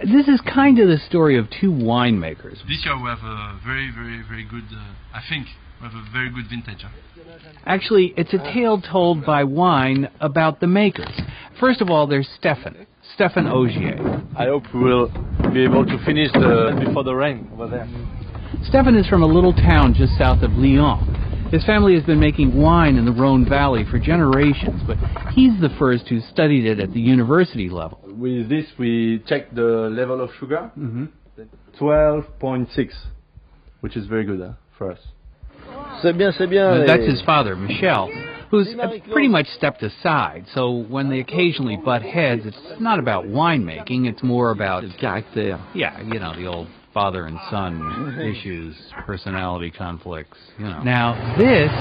This is kind of the story of two winemakers. This year we have a very good, I think, we have a very good vintage. Actually, it's a tale told by wine about the makers. First of all, there's Stéphane Augier. I hope we will be able to finish before the rain over there. Stéphane is from a little town just south of Lyon. His family has been making wine in the Rhone Valley for generations, but he's the first who studied it at the university level. With this, we checked the level of sugar, 12.6, which is very good for us. C'est bien. That's his father, Michel, who's pretty much stepped aside, so when they occasionally butt heads, it's not about winemaking, it's more about caractère. Yeah, you know, the old father and son issues, personality conflicts, you know. Now this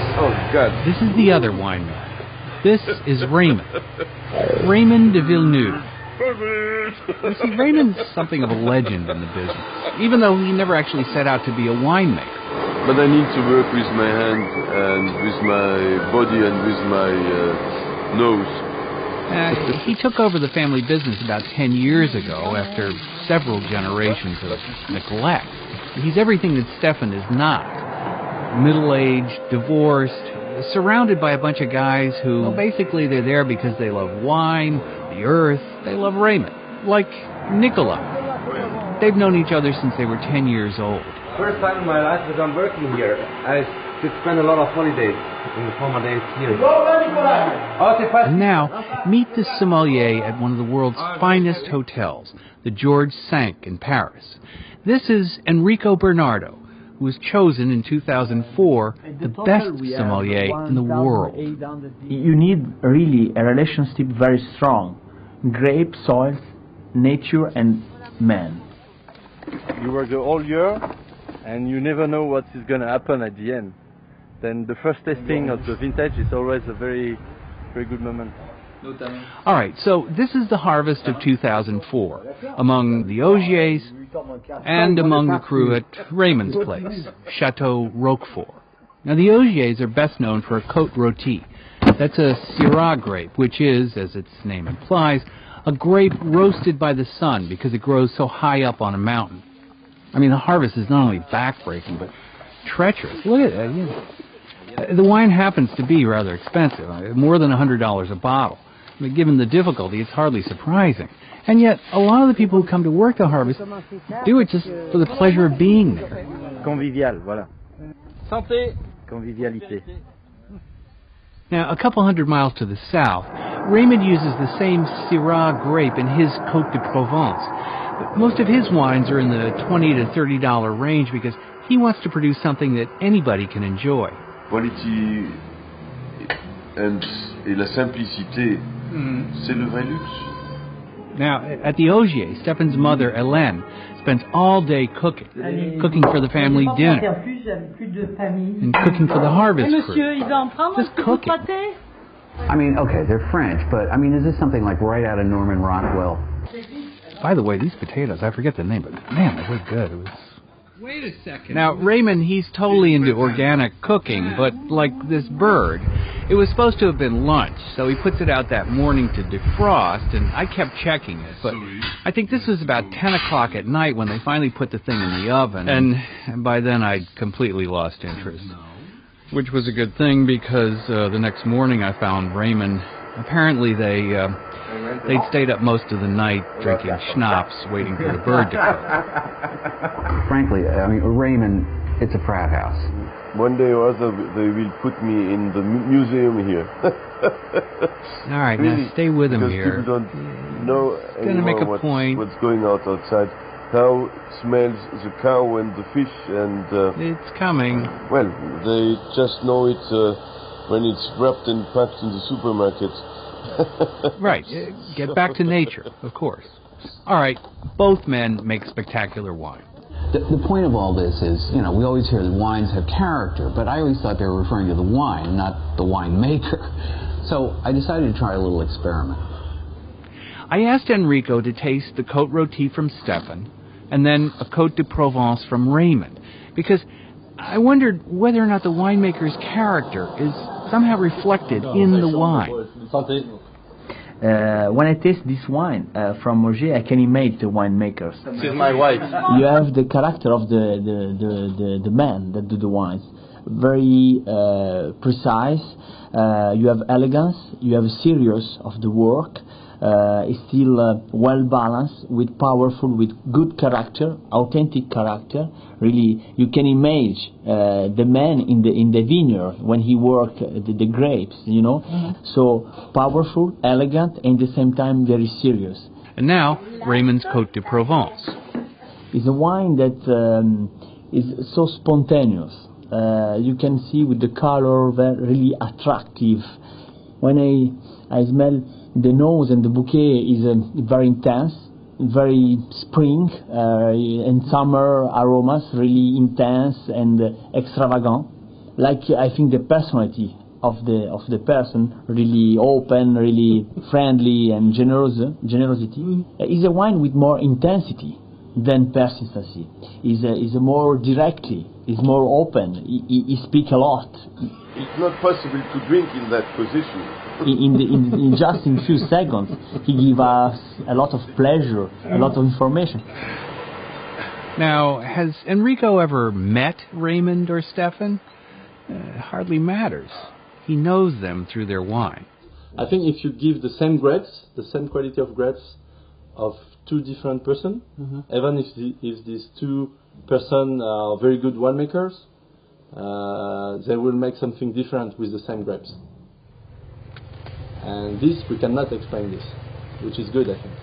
is the other winemaker. This is Raymond de Villeneuve. You see, Raymond's something of a legend in the business, even though he never actually set out to be a winemaker. But I need to work with my hands and with my body and with my nose. He took over the family business about 10 years ago after several generations of neglect. He's everything that Stéphane is not. Middle-aged, divorced, surrounded by a bunch of guys who, well, basically they're there because they love wine, the earth, they love Raymond. Like Nicolas. They've known each other since they were 10 years old. First time in my life that I'm working here. I could spend a lot of holidays in the summer days here. And now, meet the sommelier at one of the world's finest hotels, the Georges V in Paris. This is Enrico Bernardo, who was chosen in 2004 the best sommelier in the world. You need really a relationship very strong. Grape, soils, nature and man. You work the whole year and you never know what is going to happen at the end. Then the first tasting of the vintage is always a very good moment. All right, so this is the harvest of 2004 among the Augiers and among the crew at Raymond's place, Chateau Roquefort. Now, the Augiers are best known for a Côte Rôtie. That's a Syrah grape, which is, as its name implies, a grape roasted by the sun because it grows so high up on a mountain. I mean, the harvest is not only backbreaking, but treacherous. Look at that. You know. The wine happens to be rather expensive, more than $100 a bottle. I mean, given the difficulty, it's hardly surprising. And yet, a lot of the people who come to work the harvest do it just for the pleasure of being there. Convivial, voilà. Santé. Convivialité. Now, a couple hundred miles to the south, Raymond uses the same Syrah grape in his Côte de Provence. But most of his wines are in the $20 to $30 range because he wants to produce something that anybody can enjoy. Quality et la simplicité, c'est le vrai luxe. Now, at the Augier, Stéphane's mother, Hélène, spends all day cooking for the family dinner, and cooking for the harvest crew. Just cooking. I mean, okay, they're French, but I mean, is this something like right out of Norman Rockwell? By the way, these potatoes, I forget the name, but man, they were good. Wait a second. Now, Raymond, he's totally into organic cooking, but like this bird, it was supposed to have been lunch, so he puts it out that morning to defrost, and I kept checking it, but I think this was about 10 o'clock at night when they finally put the thing in the oven, and by then I'd completely lost interest. Which was a good thing, because the next morning I found Raymond, apparently they'd stayed up most of the night drinking schnapps, waiting for the bird to cook. Frankly, I mean, Raymond, it's a frat house. One day or other, they will put me in the museum here. All right, really, now stay with him here. People don't know anymore what's going on outside. How smells the cow and the fish, and it's coming. Well, they just know it when it's wrapped and packed in the supermarket. Right. Get back to nature, of course. All right, both men make spectacular wine. The point of all this is, you know, we always hear that wines have character, but I always thought they were referring to the wine, not the winemaker. So I decided to try a little experiment. I asked Enrico to taste the Côte Rôtie from Stéphane, and then a Côte de Provence from Raymond, because I wondered whether or not the winemaker's character is somehow reflected in the wine. When I taste this wine from Auger, I can imagine the winemakers. This is my wife. You have the character of the man that do the wines. Very precise. You have elegance. You have serious of the work. It's still well balanced, with powerful, with good character, authentic character. Really, you can imagine the man in the vineyard when he worked the grapes, you know. So powerful, elegant, and at the same time very serious. And now, Raymond's Côte de Provence. It's a wine that is so spontaneous. You can see with the color, very really attractive. When I smell the nose and the bouquet is very intense, very spring and summer aromas, really intense and extravagant. Like I think the personality of the person, really open, really friendly and generosity. Is a wine with more intensity than persistency. Is a more directly, is more open. He speak a lot. It's not possible to drink in that position. In just in few seconds, he give us a lot of pleasure, a lot of information. Now, has Enrico ever met Raymond or Stefan? Hardly matters. He knows them through their wine. I think if you give the same grapes, the same quality of grapes, of two different persons, even if these two persons are very good winemakers, they will make something different with the same grapes. And this, we cannot explain this, which is good, I think.